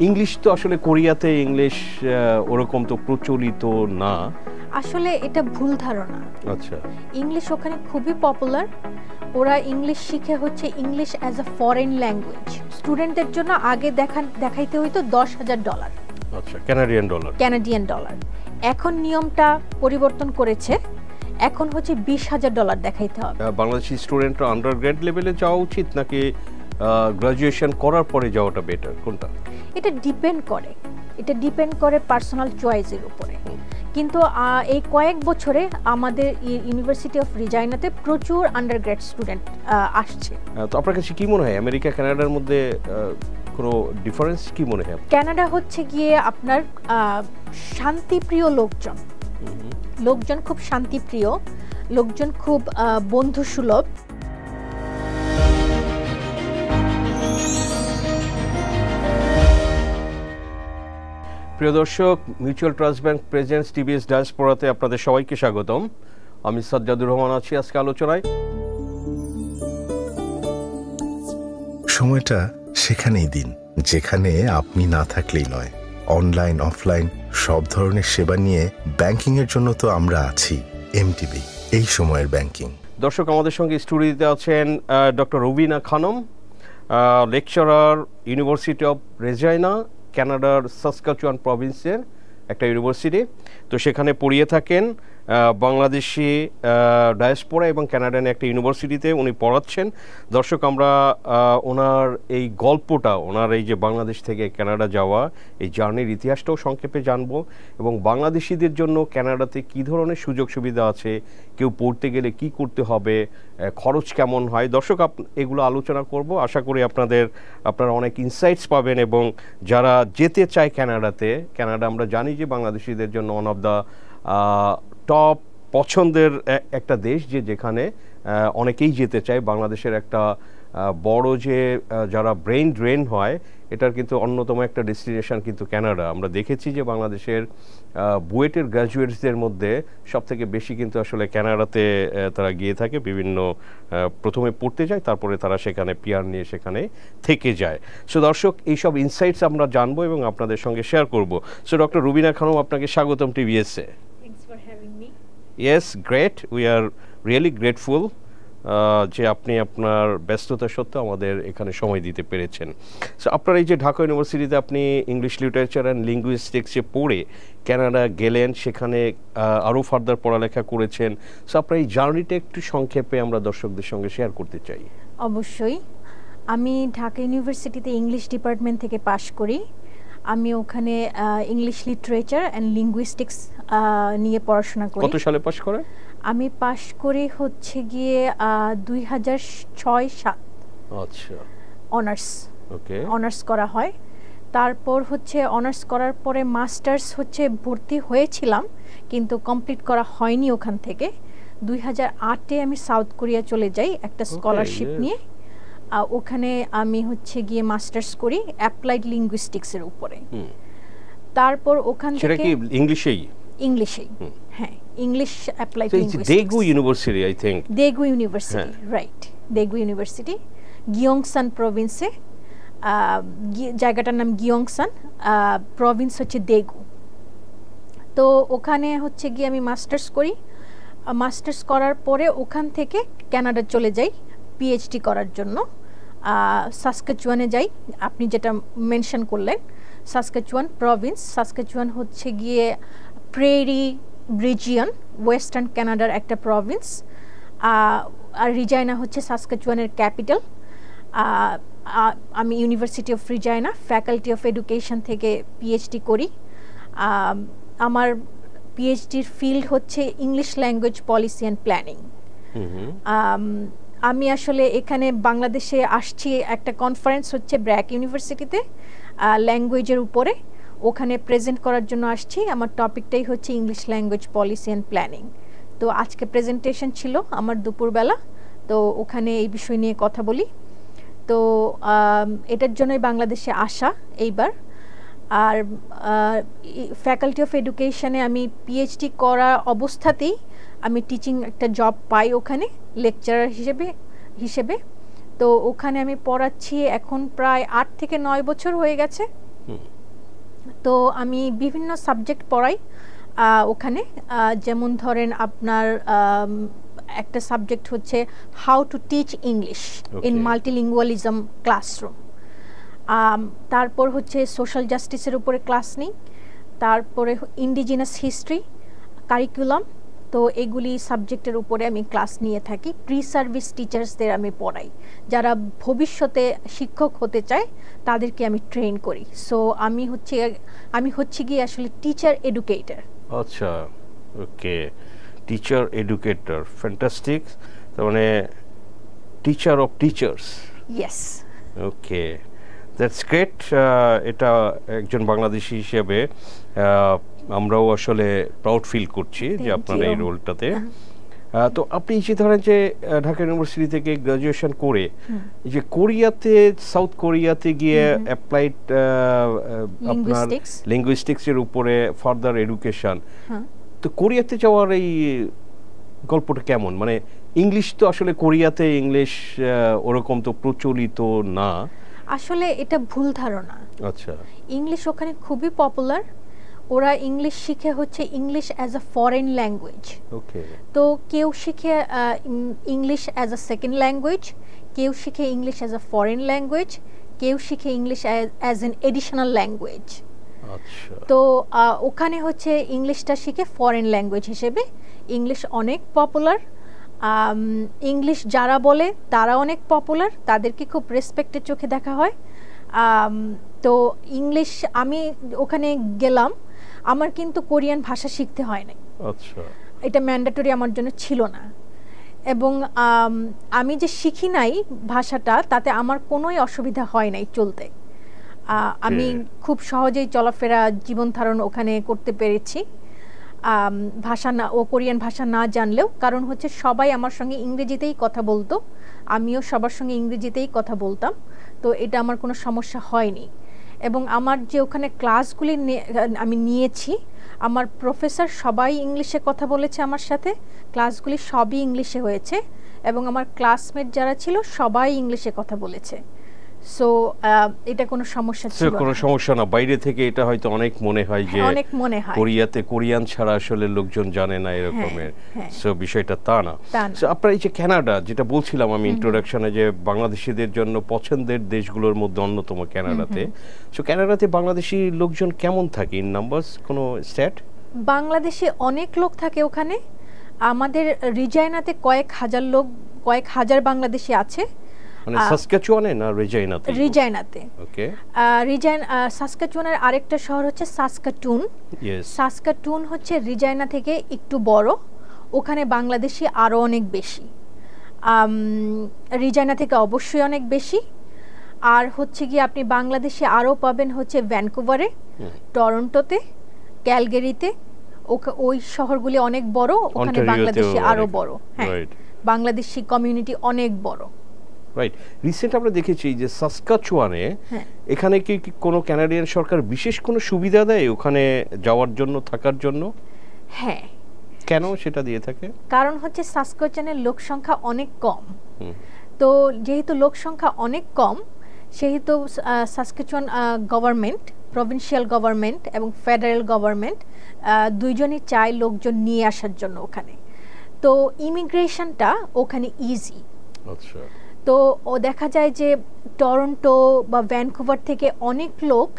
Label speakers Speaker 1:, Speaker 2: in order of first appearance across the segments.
Speaker 1: English তো আসলে কোরিয়াতে ইংলিশ ওরকম তো প্রচলিত না।
Speaker 2: আসলে এটা ভুল ধারণা।
Speaker 1: আচ্ছা,
Speaker 2: ইংলিশ ওখানে খুবই পপুলার। ওরা ইংলিশ শিখে হচ্ছে English as a foreign language. স্টুডেন্টদের জন্য আগে দেখাইতে হইতো $10,000।
Speaker 1: আচ্ছা, কানাডিয়ান ডলার।
Speaker 2: এখন নিয়মটা পরিবর্তন করেছে, এখন হচ্ছে $20,000 দেখাইতে হবে।
Speaker 1: বাংলাদেশি স্টুডেন্টরা আন্ডারগ্রেড লেভেলে যাওয়া উচিত নাকি গ্রাজুয়েশন করার পরে যাওয়াটা বেটার, কোনটা?
Speaker 2: এটা ডিপেন্ড করে পার্সোনাল চয়েসের উপরে। কিন্তু এই কয়েক বছরে আমাদের ইউনিভার্সিটি অফ রিজাইনাতে প্রচুর আন্ডারগ্রেড স্টুডেন্ট আসছে।
Speaker 1: তো আপনার কাছে কি মনে হয় আমেরিকা কানাডার মধ্যে কোনো ডিফারেন্স কি মনে হয়?
Speaker 2: কানাডা হচ্ছে গিয়ে আপনার শান্তিপ্রিয় লোকজন খুব শান্তিপ্রিয়, লোকজন খুব বন্ধুসুলভ।
Speaker 1: প্রিয় দর্শক, mutual trust bank presents TVS ডায়াসপোরাতে আপনাদের সবাইকে স্বাগতম। আমি সাজ্জাদুর রহমান আছি আজকে আলোচনায়।
Speaker 3: সময়টা সেখানেই দিন যেখানে আপনি না থাকলেই নয়। অনলাইন অফলাইন সব ধরনের সেবা নিয়ে ব্যাংকিং এর জন্য তো আমরা আছি। এমটিবি, এই সময়ের ব্যাংকিং।
Speaker 1: দর্শক, আমাদের সঙ্গে স্টুডিওতে আছেন doctor Rubina Khanam, lecturer, university of Regina, কানাডার সাসকাচুয়ান প্রভিন্সের একটা ইউনিভার্সিটি। তো সেখানে পড়িয়ে থাকেন বাংলাদেশি ডায়াসপোরা এবং কানাডান একটা ইউনিভার্সিটিতে উনি পড়াচ্ছেন। দর্শক, আমরা ওনার এই গল্পটা, ওনার এই যে বাংলাদেশ থেকে কানাডা যাওয়া এই জার্নির ইতিহাসটাও সংক্ষেপে জানবো, এবং বাংলাদেশিদের জন্য কানাডাতে কী ধরনের সুযোগ সুবিধা আছে, কেউ পড়তে গেলে কি করতে হবে, খরচ কেমন হয়। দর্শক, এগুলো আলোচনা করব। আশা করি আপনারা অনেক ইনসাইটস পাবেন, এবং যারা যেতে চায় কানাডা আমরা জানি যে বাংলাদেশিদের জন্য ওয়ান অফ দ্য টপ পছন্দের একটা দেশ, যেখানে অনেকেই যেতে চায়। বাংলাদেশের একটা বড় যে যারা ব্রেন ড্রেন হয়, এটার কিন্তু অন্যতম একটা ডেস্টিনেশন কিন্তু কানাডা। আমরা দেখেছি যে বাংলাদেশের বুয়েটের গ্র্যাজুয়েটসদের মধ্যে সবথেকে বেশি কিন্তু আসলে কানাডাতে তারা গিয়ে থাকে, বিভিন্ন প্রথমে পড়তে যায়, তারপরে তারা সেখানে পিআর নিয়ে সেখানে থেকে যায়। সো দর্শক, এইসব ইনসাইটস আমরা জানবো এবং আপনাদের সঙ্গে শেয়ার করব। সো ডক্টর রুবিনা খানম, আপনাকে স্বাগতম টিভিএসে। Yes, great. We are really grateful যে আপনি আপনার ব্যস্ততা সত্ত্বেও আমাদের এখানে সময় দিতে পেরেছেন। সো আপনার এই যে ঢাকা ইউনিভার্সিটিতে আপনি ইংলিশ লিটারেচার অ্যান্ড লিঙ্গুইস্টিক্সে পড়ে কানাডা গেলেন, সেখানে আরও ফার্দার পড়ালেখা করেছেন। সো আপনার এই জার্নিটা একটু সংক্ষেপে আমরা দর্শকদের সঙ্গে শেয়ার করতে চাই।
Speaker 2: অবশ্যই। আমি ঢাকা ইউনিভার্সিটিতে ইংলিশ ডিপার্টমেন্ট থেকে পাশ করি। আমি ওখানে ইংলিশ লিটারেচার অ্যান্ড লিঙ্গুইস্টিক্স নিয়ে পড়াশোনা করি।
Speaker 1: কত সালে পাশ করেন?
Speaker 2: আমি পাশ করি হচ্ছে গিয়ে 2006-07।
Speaker 1: আচ্ছা,
Speaker 2: অনার্স করা হয়। তারপর হচ্ছে অনার্স করার পরে মাস্টার্স হচ্ছে ভর্তি হয়েছিলাম, কিন্তু কমপ্লিট করা হয়নি ওখান থেকে। 2008-এ আমি সাউথ কোরিয়া চলে যাই একটা স্কলারশিপ নিয়ে। ওখানে আমি হচ্ছে গিয়ে মাস্টার্স করি অ্যাপ্লাইড লিঙ্গুইস্টিক্সের উপরে। তারপর ওখান থেকে ইংলিশেই, হ্যাঁ, English applied linguistics.
Speaker 1: Daegu university, I think.
Speaker 2: Daegu university, right. Daegu university, Gyeongsan প্রভিন্সে। জায়গাটার নাম গিয়ংসান, প্রভিন্স হচ্ছে দেগু। তো ওখানে হচ্ছে গিয়ে আমি মাস্টার্স করি। মাস্টার্স করার পরে ওখান থেকে কানাডা চলে যাই পিএইচডি করার জন্য। সাসকাচুয়ানে যাই, আপনি যেটা মেনশন করলেন, সাসকাচুয়ান প্রভিন্স। সাসকাচুয়ান হচ্ছে গিয়ে প্রেরি রিজিয়ন, ওয়েস্টার্ন কানাডার একটা প্রভিন্স। আর রিজাইনা হচ্ছে সাসকাচুয়ানের ক্যাপিটাল। আমি university of Regina faculty of education থেকে পিএইচডি করি। আমার পিএইচডির ফিল্ড হচ্ছে English language policy and planning. আমি আসলে এখানে বাংলাদেশে আসছি একটা কনফারেন্স হচ্ছে ব্র্যাক ইউনিভার্সিটিতে ল্যাঙ্গুয়েজের উপরে, ওখানে প্রেজেন্ট করার জন্য আসছি। আমার টপিকটাই হচ্ছে English language policy and planning. তো আজকে প্রেজেন্টেশন ছিল আমার দুপুরবেলা, তো ওখানে এই বিষয় নিয়ে কথা বলি। তো এটার জন্যই বাংলাদেশে আসা এইবার। আর ফ্যাকাল্টি অফ এডুকেশনে আমি পিএইচডি করা অবস্থাতেই আমি টিচিং একটা জব পাই ওখানে লেকচারার হিসেবে। তো ওখানে আমি পড়াচ্ছি এখন প্রায় 8 থেকে 9 বছর হয়ে গেছে। তো আমি বিভিন্ন সাবজেক্ট পড়াই ওখানে, যেমন ধরেন আপনার একটা সাবজেক্ট হচ্ছে how to teach English in মাল্টিলিঙ্গুয়ালিজম classroom, তারপর হচ্ছে সোশ্যাল জাস্টিসের উপরে ক্লাস নিই, তারপরে ইন্ডিজিনাস হিস্ট্রি কারিকুলাম। তো এগুলি সাবজেক্টের উপরে আমি ক্লাস নিয়ে থাকি। প্রি সার্ভিস টিচার্সদের আমি পড়াই, যারা ভবিষ্যতে শিক্ষক হতে চায় তাদেরকে আমি ট্রেন করি। সো আমি হচ্ছে গিয়ে আসলে টিচার এডুকেটর।
Speaker 1: আচ্ছা, ওকে, টিচার এডুকেটর, ফ্যান্টাস্টিক। তার মানে teacher of teachers.
Speaker 2: Yes,
Speaker 1: okay, that's great. এটা একজন বাংলাদেশি হিসেবে আমরাও আসলে প্রাউড ফিল করছি যে আপনার এই রোলটাতে। তো আপনি যে ধরেন যে ঢাকা ইউনিভার্সিটি থেকে গ্রাজুয়েশন করে যে কোরিয়াতে, সাউথ কোরিয়াতে গিয়ে অ্যাপ্লাইড আপনার লিঙ্গুইস্টিক্সের উপরে ফার্দার এডুকেশন, তো কোরিয়াতে যাওয়ার এই গল্পটা কেমন? মানে ইংলিশ তো আসলে কোরিয়াতে ইংলিশ ওরকম তো প্রচলিত না।
Speaker 2: আসলে এটা ভুল ধারণা।
Speaker 1: আচ্ছা,
Speaker 2: ইংলিশ ওখানে খুবই পপুলার। ওরা ইংলিশ শিখে হচ্ছে English as a foreign language.
Speaker 1: Okay,
Speaker 2: তো কেউ শিখে English as a second language, কেউ শিখে English as a foreign language, কেউ শিখে English as an additional language.
Speaker 1: আচ্ছা,
Speaker 2: তো ওখানে হচ্ছে ইংলিশটা শিখে ফরেন ল্যাঙ্গুয়েজ হিসেবে ইংলিশ অনেক পপুলার। ইংলিশ যারা বলে তারা অনেক পপুলার, তাদেরকে খুব রেসপেক্টের চোখে দেখা হয়। তো ইংলিশ আমি ওখানে গেলাম, আমার কিন্তু কোরিয়ান ভাষা শিখতে হয় নাই।
Speaker 1: আচ্ছা,
Speaker 2: এটা ম্যান্ডেটরি আমার জন্য ছিল না। এবং আমি যে শিখি নাই ভাষাটা, তাতে আমার কোনোই অসুবিধা হয় নাই চলতে। আমি খুব সহজেই চলাফেরা জীবন ধারণ ওখানে করতে পেরেছি, ভাষা না, ও কোরিয়ান ভাষা না জানলেও। কারণ হচ্ছে সবাই আমার সঙ্গে ইংরেজিতেই কথা বলতো, আমিও সবার সঙ্গে ইংরেজিতেই কথা বলতাম। তো এটা আমার কোনো সমস্যা হয়নি। এবং আমার যে ওখানে ক্লাসগুলি আমি নিয়েছি, আমার প্রফেসর সবাই ইংলিশে কথা বলেছে আমার সাথে, ক্লাসগুলি সবই ইংলিশে হয়েছে, এবং আমার ক্লাসমেট যারা ছিল সবাই ইংলিশে কথা বলেছে। সো এটা কোনো সমস্যা ছিল না।
Speaker 1: কোনো সমস্যা না। বাইরে থেকে এটা হয়তো অনেক মনে হয় যে কোরিয়াতে কোরিয়ান ছাড়া আসলে লোকজন জানে না এরকমের। সো বিষয়টা তা না। সো আপনার এই যে কানাডা, যেটা বলছিলাম আমি ইন্ট্রোডাকশনে, যে বাংলাদেশিদের জন্য পছন্দের দেশগুলোর মধ্যে অন্যতম কানাডাতে। সো কানাডাতে বাংলাদেশি লোকজন কেমন থাকে ইন নাম্বারস, কোনো স্ট্যাট?
Speaker 2: বাংলাদেশি অনেক লোক থাকে ওখানে। আমাদের রিজাইনাতে কয়েক হাজার বাংলাদেশি আছে।
Speaker 1: মানে সাসকাচুয়ানে না রেজাইনাতে?
Speaker 2: রিজাইনাতে।
Speaker 1: ওকে,
Speaker 2: সাসকাচুয়ানের আরেকটা শহর হচ্ছে সাসকাটুন। সাসকাটুন হচ্ছে রিজাইনা থেকে একটু বড়, ওখানে বাংলাদেশি আরো অনেক বেশি। রিজাইনা থেকে অবশ্যই অনেক বেশি। আর হচ্ছে কি আপনি বাংলাদেশি আরো পাবেন হচ্ছে ভ্যানকুভারে, টরন্টোতে, ক্যালগেরিতে। ওই শহরগুলি অনেক বড়, ওখানে বাংলাদেশি আরো বড়। হ্যাঁ, বাংলাদেশি কমিউনিটি অনেক বড়।
Speaker 1: রাইট। রিসেন্ট আমরা দেখেছি যে সাসকাচুয়ানে, এখানে কি কোনো কানাডিয়ান সরকার বিশেষ কোনো সুবিধা দেয় ওখানে যাওয়ার জন্য, থাকার জন্য?
Speaker 2: হ্যাঁ।
Speaker 1: কেন সেটা দিয়ে থাকে?
Speaker 2: কারণ হচ্ছে সাসকাচুয়ানের লোক সংখ্যা অনেক কম। তো যেহেতু লোক সংখ্যা অনেক কম, সেহেতু সাসকাচুয়ান গভর্নমেন্ট, প্রভিন্সিয়াল গভর্নমেন্ট এবং ফেডারেল গভর্নমেন্ট দুইজনই চায় লোকজন নিয়ে আসার জন্য ওখানে। তো ইমিগ্রেশনটা ওখানে ইজি।
Speaker 1: আচ্ছা।
Speaker 2: তো ও দেখা যায় যে টরন্টো বা ভ্যানকুভার থেকে অনেক লোক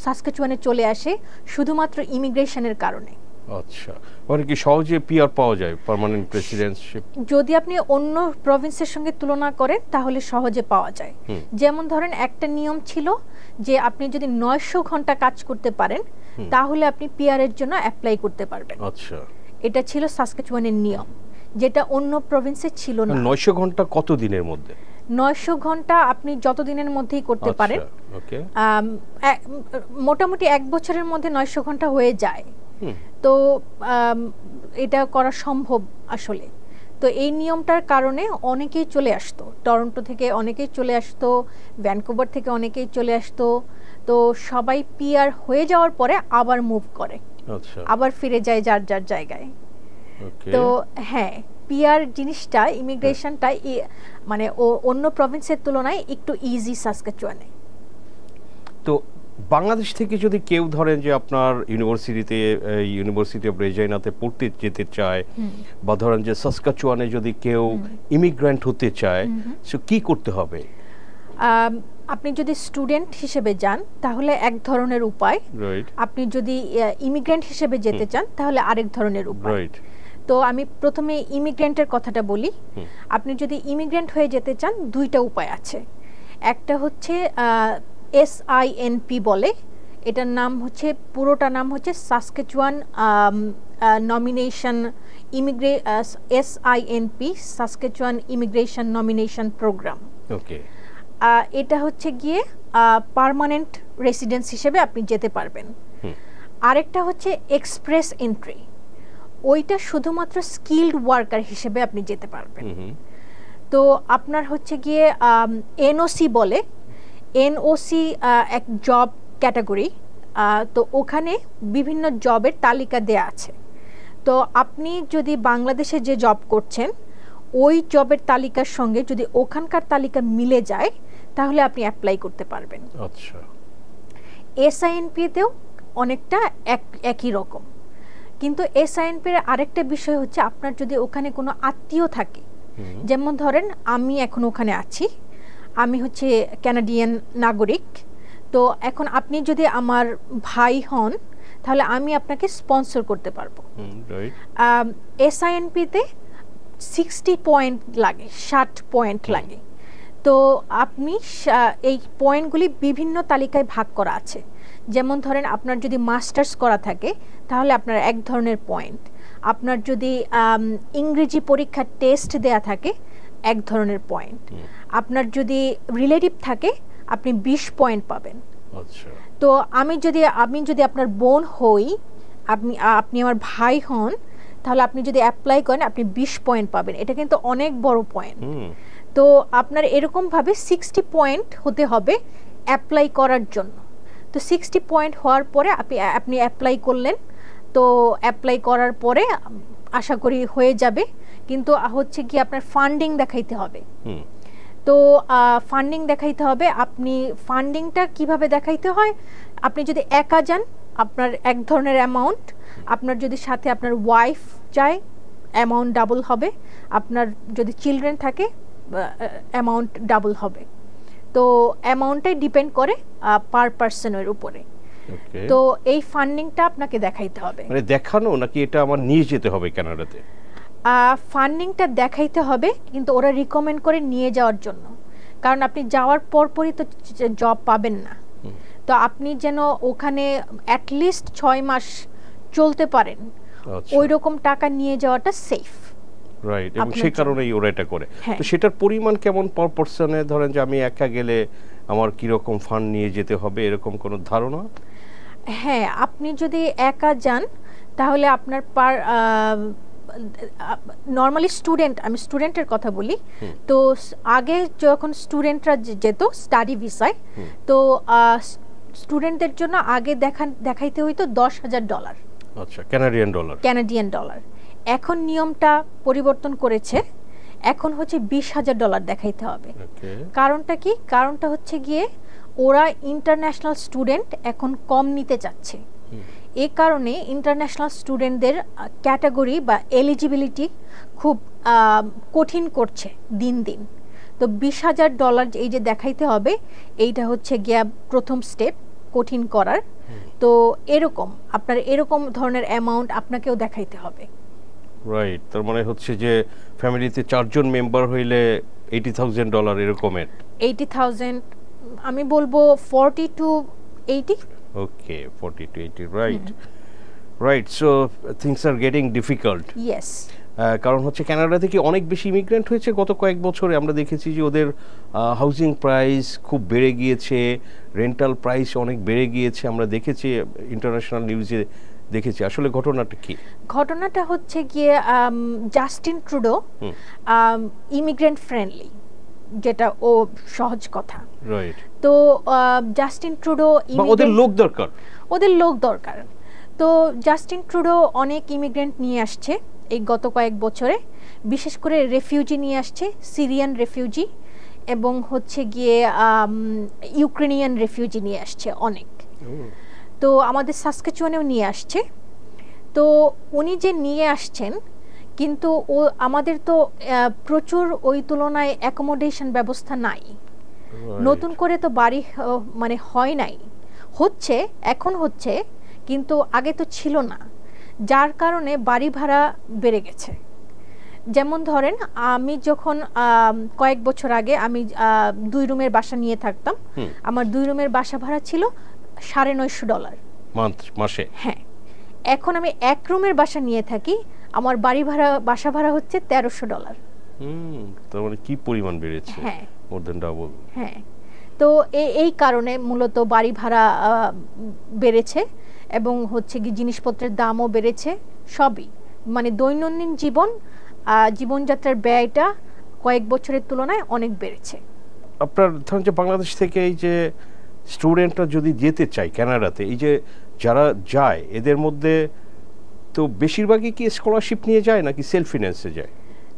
Speaker 2: সাসকাচুয়ানে চলে আসে শুধুমাত্র ইমিগ্রেশনের কারণে।
Speaker 1: আচ্ছা, মানে কি সহজে পিআর পাওয়া যায়, পার্মানেন্ট রেসিডেন্সিপ?
Speaker 2: যদি আপনি অন্য প্রভিন্সের সঙ্গে তুলনা করেন তাহলে সহজে পাওয়া যায়। যেমন ধরেন একটা নিয়ম ছিল যে আপনি যদি 900 ঘন্টা কাজ করতে পারেন তাহলে আপনি পিআর এর জন্য অ্যাপ্লাই করতে পারবেন।
Speaker 1: আচ্ছা,
Speaker 2: এটা ছিল সাসকাচুয়ানের নিয়ম, যেটা অন্য প্রভিন্সে ছিল না।
Speaker 1: 900 ঘন্টা কত দিনের মধ্যে?
Speaker 2: 900 ঘন্টা আপনি যত দিনের মধ্যেই করতে পারেন।
Speaker 1: ওকে,
Speaker 2: মোটামুটি 1 বছরের মধ্যে 900 ঘন্টা হয়ে যায়। তো এটা করা সম্ভব আসলে। তো এই নিয়মটার কারণে অনেকেই চলে আসতো, টরন্টো থেকে অনেকেই চলে আসতো, ভ্যানকুভার থেকে অনেকেই চলে আসতো। তো সবাই পিআর হয়ে যাওয়ার পরে আবার মুভ করে, আবার ফিরে যায় যার যার জায়গায়। তো হ্যাঁ, পিআর জিনিসটা, ইমিগ্রেশনটা মানে অন্য প্রভিন্সের তুলনায় একটু ইজি সাসকাচুয়ানে।
Speaker 1: তো বাংলাদেশ থেকে যদি কেউ ধরেন যে আপনার ইউনিভার্সিটি অফ রেজাইনাতে পড়তে যেতে চায়, বা ধরেন যে সাসকাচুয়ানে যদি কেউ ইমিগ্রেন্ট হতে চায়, সো কি করতে হবে?
Speaker 2: আপনি যদি স্টুডেন্ট হিসেবে যান তাহলে এক ধরনের উপায়, আপনি যদি ইমিগ্রেন্ট হিসেবে যেতে চান তাহলে আরেক ধরনের উপায়। তো আমি প্রথমে ইমিগ্রেন্টের কথাটা বলি। আপনি যদি ইমিগ্রেন্ট হয়ে যেতে চান দুইটা উপায় আছে। একটা হচ্ছে SINP বলে, এটার নাম হচ্ছে, পুরোটা নাম হচ্ছে Saskatchewan nomination SINP, Saskatchewan immigration nomination program. Okay, এটা হচ্ছে গিয়ে পার্মানেন্ট রেসিডেন্স হিসেবে আপনি যেতে পারবেন। আরেকটা হচ্ছে এক্সপ্রেস এন্ট্রি, ওইটা শুধুমাত্র স্কিলড ওয়ার্কার হিসেবে আপনি যেতে পারবেন। তো আপনার হচ্ছে গিয়ে NOC বলে, NOC এক জব ক্যাটাগরি, তো ওখানে বিভিন্ন জবের তালিকা দেয়া আছে। তো আপনি যদি বাংলাদেশে যে জব করছেন ওই জবের তালিকার সঙ্গে যদি ওখানকার তালিকা মিলে যায় তাহলে আপনি অ্যাপ্লাই করতে পারবেন। আচ্ছা, SINP-তেও অনেকটা একই রকম, কিন্তু SINP-র আরেকটা বিষয় হচ্ছে আপনার যদি ওখানে কোনো আত্মীয় থাকে, যেমন ধরেন আমি এখন ওখানে আছি, আমি হচ্ছে কানাডিয়ান নাগরিক, তো এখন আপনি যদি আমার ভাই হন তাহলে আমি আপনাকে স্পন্সর করতে পারবো। SINP-তে 60 পয়েন্ট লাগে, 60 পয়েন্ট লাগে। তো আপনি এই পয়েন্টগুলি বিভিন্ন তালিকায় ভাগ করা আছে। যেমন ধরেন আপনার যদি মাস্টার্স করা থাকে তাহলে আপনার এক ধরনের পয়েন্ট, আপনার যদি ইংরেজি পরীক্ষার টেস্ট দেয়া থাকে এক ধরনের পয়েন্ট, আপনার যদি রিলেটিভ থাকে আপনি 20 পয়েন্ট পাবেন। আচ্ছা, তো আমি যদি আপনার বোন হই, আপনি আমার ভাই হন, তাহলে আপনি যদি অ্যাপ্লাই করেন আপনি 20 পয়েন্ট পাবেন। এটা কিন্তু অনেক বড় পয়েন্ট। তো আপনার এরকম ভাবে 60 পয়েন্ট হতে হবে অ্যাপ্লাই করার জন্য। তো 60 পয়েন্ট হওয়ার পরে আপনি অ্যাপ্লাই করলেন, তো অ্যাপ্লাই করার পরে আশা করি হয়ে যাবে, কিন্তু হচ্ছে কি আপনার ফান্ডিং দেখাইতে হবে। তো ফান্ডিং দেখাইতে হবে। আপনি ফান্ডিংটা কিভাবে দেখাইতে হয়, আপনি যদি একা যান আপনার এক ধরনের অ্যামাউন্ট, আপনার যদি সাথে আপনার ওয়াইফ যায় অ্যামাউন্ট ডাবল হবে, আপনার যদি চিলড্রেন থাকে অ্যামাউন্ট ডাবল হবে। তো অ্যামাউন্টটাই ডিপেন্ড করে পার পার্সনের উপরে। তো এই ফান্ডিংটা আপনাকে দেখাইতে হবে।
Speaker 1: মানে দেখানো নাকি এটা আমার নিয়ে যেতে হবে কানাডাতে?
Speaker 2: ফান্ডিংটা দেখাইতে হবে, কিন্তু ওরা রিকমেন্ড করে নিয়ে যাওয়ার জন্য, কারণ আপনি যাওয়ার পরপরই তো জব পাবেন না। তো আপনি যেন ওখানে অ্যাটলিস্ট 6 মাস চলতে পারেন, ওই রকম টাকা নিয়ে যাওয়াটা সেফ।
Speaker 1: রাইট, এবং সেই কারণেই ওরা এটা করে। তো সেটার পরিমাণ কেমন পার পারসনে? ধরেন যে আমি একা গেলে আমার কি রকম ফান্ড নিয়ে যেতে হবে, এরকম কোনো ধারণা?
Speaker 2: হ্যাঁ, আপনি যদি একা যান তাহলে আপনার নর্মালি আমি স্টুডেন্টের কথা বলি, তো আগে যখন স্টুডেন্টরা যেত স্টাডি ভিসায়, তো স্টুডেন্টদের জন্য আগে দেখাইতে হইতো $10,000।
Speaker 1: আচ্ছা, কানাডিয়ান ডলার। এখন নিয়মটা পরিবর্তন করেছে, এখন হচ্ছে $20,000 দেখাইতে হবে। কারণটা কি? কারণটা হচ্ছে গিয়ে ওরা ইন্টারন্যাশনাল স্টুডেন্ট এখন কম নিতে চাচ্ছে। এই কারণে ইন্টারন্যাশনাল স্টুডেন্টদের ক্যাটাগরি বা এলিজিবিলিটি খুব কঠিন করছে দিন দিন। তো $20,000 এই যে দেখাইতে হবে, এইটা হচ্ছে গিয়া প্রথম স্টেপ কঠিন করার। তো আপনার এরকম ধরনের অ্যামাউন্ট আপনাকেও দেখাইতে হবে। রাইট, তার মানে হচ্ছে যে ফ্যামিলিতে 4 জন মেম্বার হইলে $80,000 এরকমের।
Speaker 2: 80,000 আমি বলবো 40 to 80।
Speaker 1: Okay, 40 to 80, right. So things are getting difficult.
Speaker 2: Yes,
Speaker 1: কারণ হচ্ছে কানাডা থেকে অনেক বেশি ইমিগ্রেন্ট হয়েছে গত কয়েক বছরে। আমরা দেখেছি যে ওদের হাউজিং প্রাইস খুব বেড়ে গিয়েছে, রেন্টাল প্রাইস অনেক বেড়ে গিয়েছে। আমরা দেখেছি ইন্টারন্যাশনাল নিউজে দেখেছি। আসলে ঘটনাটা কি?
Speaker 2: ঘটনাটা হচ্ছে গিয়ে জাস্টিন ট্রুডো ইমিগ্রেন্ট ফ্রেন্ডলি, যেটা ও সহজ কথা।
Speaker 1: রাইট।
Speaker 2: তো জাস্টিন ট্রুডো
Speaker 1: ওদের লোক দরকার।
Speaker 2: তো জাস্টিন ট্রুডো অনেক ইমিগ্রেন্ট নিয়ে আসছে এই গত কয়েক বছরে, বিশেষ করে রেফিউজি নিয়ে আসছে, সিরিয়ান রেফিউজি এবং হচ্ছে গিয়ে ইউক্রেনিয়ান রেফিউজি নিয়ে আসছে অনেক। তো আমাদের সাসকাচুয়ানেও নিয়ে আসছে। তো উনি যে নিয়ে আসছেন, কিন্তু ও আমাদের তো প্রচুর ওই তুলনায় অ্যাকোমোডেশন ব্যবস্থা নাই। নতুন করে তো বাড়ি মানে হয় নাই, হচ্ছে এখন হচ্ছে, কিন্তু আগে তো ছিল না, যার কারণে বাড়ি ভাড়া বেড়ে গেছে। যেমন ধরেন আমি যখন কয়েক বছর আগে আমি 2 রুমের বাসা নিয়ে থাকতাম, আমার 2 রুমের বাসা ভাড়া ছিল $950
Speaker 1: মাসে।
Speaker 2: হ্যাঁ, এখন আমি 1 রুমের বাসা নিয়ে থাকি, আমার বাড়ি ভাড়া বাসা ভাড়া হচ্ছে $1300।
Speaker 1: তার মানে কি পরিমাণ বেড়েছে?
Speaker 2: হ্যাঁ,
Speaker 1: মোর দ্যান ডাবল।
Speaker 2: হ্যাঁ, তো এই কারণে মূলত বাড়ি ভাড়া বেড়েছে এবং হচ্ছে কি জিনিসপত্রের দামও বেড়েছে, সবই মানে দৈনন্দিন জীবনযাত্রার ব্যয়টা কয়েক বছরের তুলনায় অনেক বেড়েছে।
Speaker 1: আপনার ধরুন যে বাংলাদেশ থেকে এই যে স্টুডেন্টরা যদি যেতে চায় কানাডাতে, এই যে যারা যায় এদের মধ্যে তো বেশিরভাগই কি স্কলারশিপ নিয়ে যায় নাকি সেলফ ফিন্যান্সে যায়?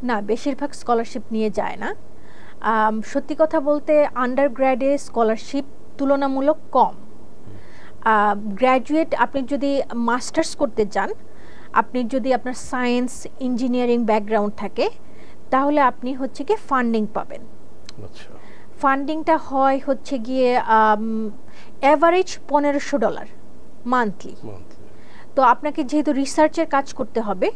Speaker 2: না, বেশিরভাগ স্কলারশিপ নিয়ে যায় না। সত্যি কথা বলতে আন্ডার গ্র্যাডে স্কলারশিপ তুলনামূলক কম। গ্র্যাজুয়েট আপনি যদি মাস্টার্স করতে চান, আপনি যদি আপনার সায়েন্স ইঞ্জিনিয়ারিং ব্যাকগ্রাউন্ড থাকে, তাহলে আপনি হচ্ছে গিয়ে ফান্ডিং পাবেন।
Speaker 1: আচ্ছা,
Speaker 2: ফান্ডিংটা হয় হচ্ছে গিয়ে অ্যাভারেজ $1500 মান্থলি। তো আপনাকে যেহেতু রিসার্চের কাজ করতে হবে,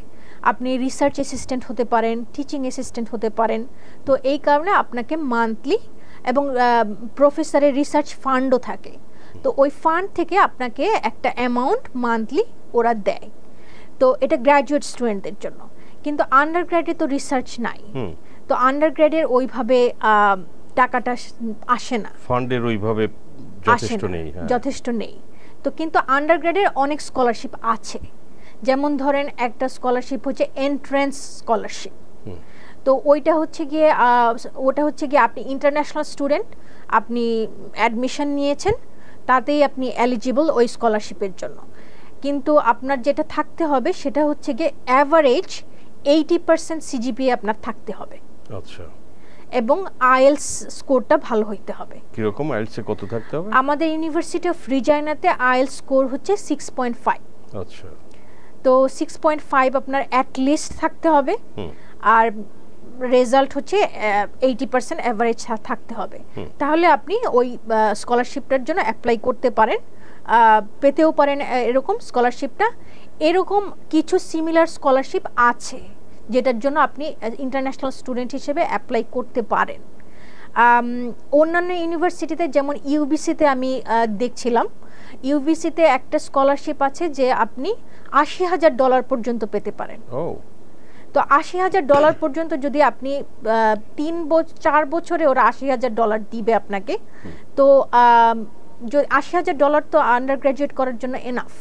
Speaker 2: আপনি রিসার্চ অ্যাসিস্ট্যান্ট হতে পারেন, টিচিং অ্যাসিস্ট্যান্ট হতে পারেন, তো এই কারণে আপনাকে মান্থলি, এবং প্রফেসরের রিসার্চ ফান্ডও থাকে, তো ওই ফান্ড থেকে আপনাকে একটা অ্যামাউন্ট মান্থলি ওরা দেয়। তো এটা গ্র্যাজুয়েট স্টুডেন্টদের জন্য, কিন্তু আন্ডার গ্র্যাডে তো রিসার্চ নাই, তো আন্ডার গ্র্যাডের ওইভাবে টাকাটা আসে না,
Speaker 1: ফান্ডের ওইভাবে
Speaker 2: যথেষ্ট নেই। তো কিন্তু আন্ডার গ্র্যাডের অনেক স্কলারশিপ আছে, যেমন ধরেন একটা স্কলারশিপ হচ্ছে এন্ট্রান্স স্কলারশিপ। তো ওটা হচ্ছে গিয়ে আপনি ইন্টারন্যাশনাল স্টুডেন্ট, আপনি অ্যাডমিশন নিয়েছেন, তাতেই আপনি এলিজিবল ওই স্কলারশিপের জন্য। কিন্তু আপনার যেটা থাকতে হবে সেটা হচ্ছে গিয়ে অ্যাভারেজ 80% সিজিপিএ আপনার থাকতে হবে।
Speaker 1: আচ্ছা,
Speaker 2: এবং আইএলস স্কোরটা ভালো হইতে হবে।
Speaker 1: কি রকম আইএলসে কত থাকতে হবে?
Speaker 2: আমাদের ইউনিভার্সিটি অফ রিজাইনাতে আইএলস স্কোর হচ্ছে 6.5।
Speaker 1: আচ্ছা,
Speaker 2: তো 6.5 আপনার অ্যাট লিস্ট থাকতে হবে, আর রেজাল্ট হচ্ছে 80% অ্যাভারেজ থাকতে হবে, তাহলে আপনি ওই স্কলারশিপটার জন্য অ্যাপ্লাই করতে পারেন, পেতেও পারেন এরকম স্কলারশিপটা। এরকম কিছু সিমিলার স্কলারশিপ আছে যেটার জন্য আপনি ইন্টারন্যাশনাল স্টুডেন্ট হিসেবে অ্যাপ্লাই করতে পারেন। অন্যান্য ইউনিভার্সিটিতে যেমন ইউবিসিতে আমি দেখছিলাম, ইউবিসিতে একটা স্কলারশিপ আছে যে আপনি $80,000 পর্যন্ত পেতে পারেন। তো $80,000 পর্যন্ত যদি আপনি 4 বছরে ওরা $80,000 দিবে আপনাকে, তো $80,000 তো আন্ডার গ্র্যাজুয়েট করার জন্য এনাফ।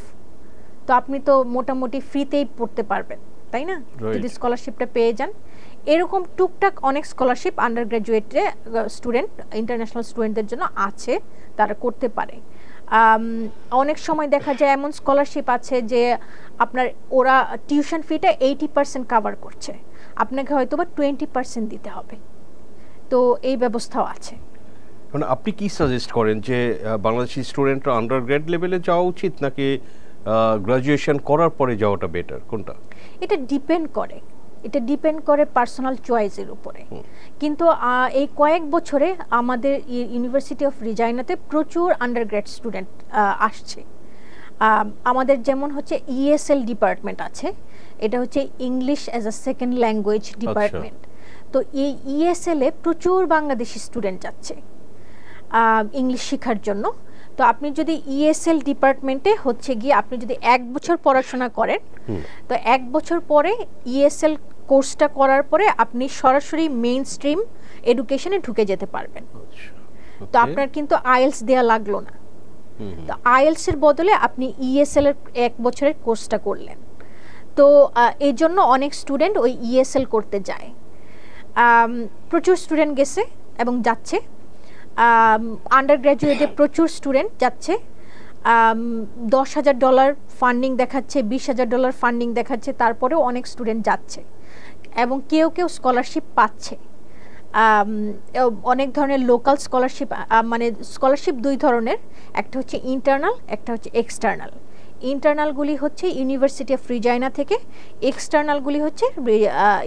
Speaker 2: তো আপনি তো মোটামুটি ফ্রিতেই পড়তে পারবেন, তাই না, যদি স্কলারশিপটা পেয়ে যান। এরকম টুকটাক অনেক স্কলারশিপ আন্ডার গ্র্যাজুয়েটে স্টুডেন্ট, ইন্টারন্যাশনাল স্টুডেন্টদের জন্য আছে, তারা করতে পারে। অনেক সময় দেখা যায় এমন স্কলারশিপ আছে যে আপনার ওরা টিউশন ফিটা 80% কাভার করছে, আপনাকে হয়তো বা 20% দিতে হবে। তো এই ব্যবস্থাও আছে।
Speaker 1: মানে আপনি কি সাজেস্ট করেন যে বাংলাদেশি স্টুডেন্টরা আন্ডারগ্রেড লেভেলে যাওয়া উচিত নাকি গ্রাজুয়েশন করার পরে যাওয়াটা বেটার, কোনটা?
Speaker 2: এটা ডিপেন্ড করে পার্সোনাল চয়েসের উপরে। কিন্তু এই কয়েক বছরে আমাদের ইউনিভার্সিটি অফ রিজাইনাতে প্রচুর আন্ডারগ্রেড স্টুডেন্ট আসছে। আমাদের যেমন হচ্ছে ইএসএল ডিপার্টমেন্ট আছে, এটা হচ্ছে English as a second language department. তো এই ইএসএল এ প্রচুর বাংলাদেশি স্টুডেন্ট যাচ্ছে ইংলিশ শেখার জন্য। তো আপনি যদি ইএসএল ডিপার্টমেন্টে হচ্ছে গিয়ে আপনি যদি 1 বছর পড়াশোনা করেন, তো 1 বছর পরে ইএসএল কোর্সটা করার পরে আপনি সরাসরি মেইন স্ট্রিম এডুকেশনে ঢুকে যেতে পারবেন। তো আপনার কিন্তু আইএলস দেয়া লাগলো না, তো আইএলস এর বদলে আপনি ইএসএল এর 1 বছরের কোর্সটা করলেন। তো এই জন্য অনেক স্টুডেন্ট ওই ইএসএল করতে যায়, প্রচুর স্টুডেন্ট গেছে এবং যাচ্ছে। আন্ডার গ্র্যাজুয়েটে প্রচুর স্টুডেন্ট যাচ্ছে, $10,000 ফান্ডিং দেখাচ্ছে, $20,000 ফান্ডিং দেখাচ্ছে, তারপরেও অনেক স্টুডেন্ট যাচ্ছে এবং কেউ কেউ স্কলারশিপ পাচ্ছে। অনেক ধরনের লোকাল স্কলারশিপ, মানে স্কলারশিপ দুই ধরনের, একটা হচ্ছে ইন্টারনাল, একটা হচ্ছে এক্সটার্নাল। ইন্টারনালগুলি হচ্ছে ইউনিভার্সিটি অফ রেজিনা থেকে, এক্সটার্নালগুলি হচ্ছে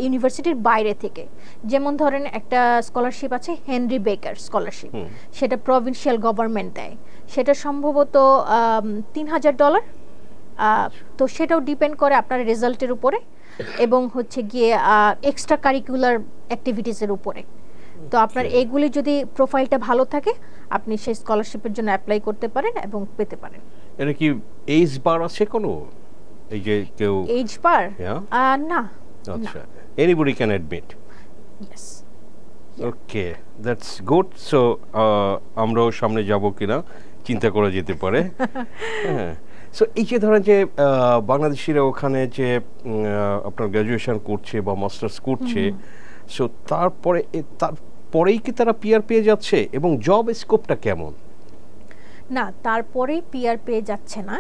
Speaker 2: ইউনিভার্সিটির বাইরে থেকে। যেমন ধরেন একটা স্কলারশিপ আছে হেনরি বেকার স্কলারশিপ, সেটা প্রভিন্সিয়াল গভর্নমেন্ট দেয়, সেটা সম্ভবত $3000। তো সেটাও ডিপেন্ড করে আপনার রেজাল্টের উপরে এবং হচ্ছে গিয়ে এক্সট্রা কারিকুলার অ্যাক্টিভিটিসের উপরে। তো আপনার এগুলি যদি প্রোফাইলটা ভালো থাকে আপনি সেই স্কলারশিপের জন্য অ্যাপ্লাই করতে পারেন এবং পেতে পারেন।
Speaker 1: এটা কি এজ বার আছে কোনো, এই যে কেউ
Speaker 2: এজ বার? না।
Speaker 1: আচ্ছা, anybody can admit?
Speaker 2: Yes.
Speaker 1: Okay, that's good. So আমরাও সামনে যাব কিনা চিন্তা করা যেতে পারে। হ্যাঁ, সো এই যে ধরেন যে বাংলাদেশিরা ওখানে যে আপনার গ্র্যাজুয়েশন করছে বা মাস্টার্স করছে, সো তারপরেই কি তারা পিআর পেয়ে যাচ্ছে এবং জব স্কোপটা কেমন?
Speaker 2: না, তারপরেই পিআর পেয়ে যাচ্ছে না।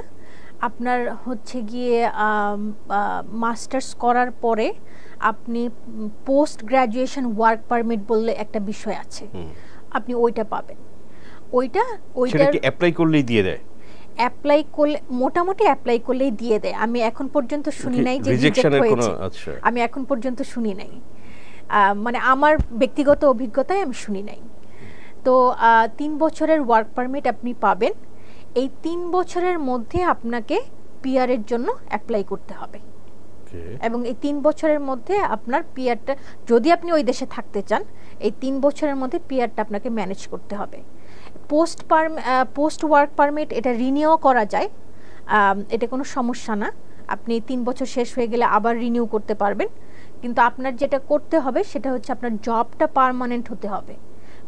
Speaker 2: আপনার হচ্ছে গিয়ে মাস্টার্স করার পরে আপনি পোস্ট গ্র্যাজুয়েশন ওয়ার্ক পারমিট বললে একটা বিষয় আছে, আপনি ওইটা পাবেন। ওইটা
Speaker 1: কি অ্যাপ্লাই করলেই দিয়ে দেয়?
Speaker 2: অ্যাপ্লাই করলে মোটামুটি অ্যাপ্লাই করলেই দিয়ে দেয়। আমি এখন পর্যন্ত শুনি নাই যে রিজেক্ট হয়েছে।
Speaker 1: আচ্ছা,
Speaker 2: আমি এখন পর্যন্ত শুনি নাই, মানে আমার ব্যক্তিগত অভিজ্ঞতায় আমি শুনি নাই। তো 3 বছরের ওয়ার্ক পারমিট আপনি পাবেন। এই 3 বছরের মধ্যে আপনাকে পিআর এর জন্য অ্যাপ্লাই করতে হবে এবং এই 3 বছরের মধ্যে আপনার পিআরটা, যদি আপনি ওই দেশে থাকতে চান, এই 3 বছরের মধ্যে পিআরটা আপনাকে ম্যানেজ করতে হবে। পোস্ট ওয়ার্ক পারমিট এটা রিনিউ করা যায়, এটা কোনো সমস্যা না। আপনি 3 বছর শেষ হয়ে গেলে আবার রিনিউ করতে পারবেন, কিন্তু আপনার যেটা করতে হবে সেটা হচ্ছে আপনার জবটা পার্মানেন্ট হতে হবে।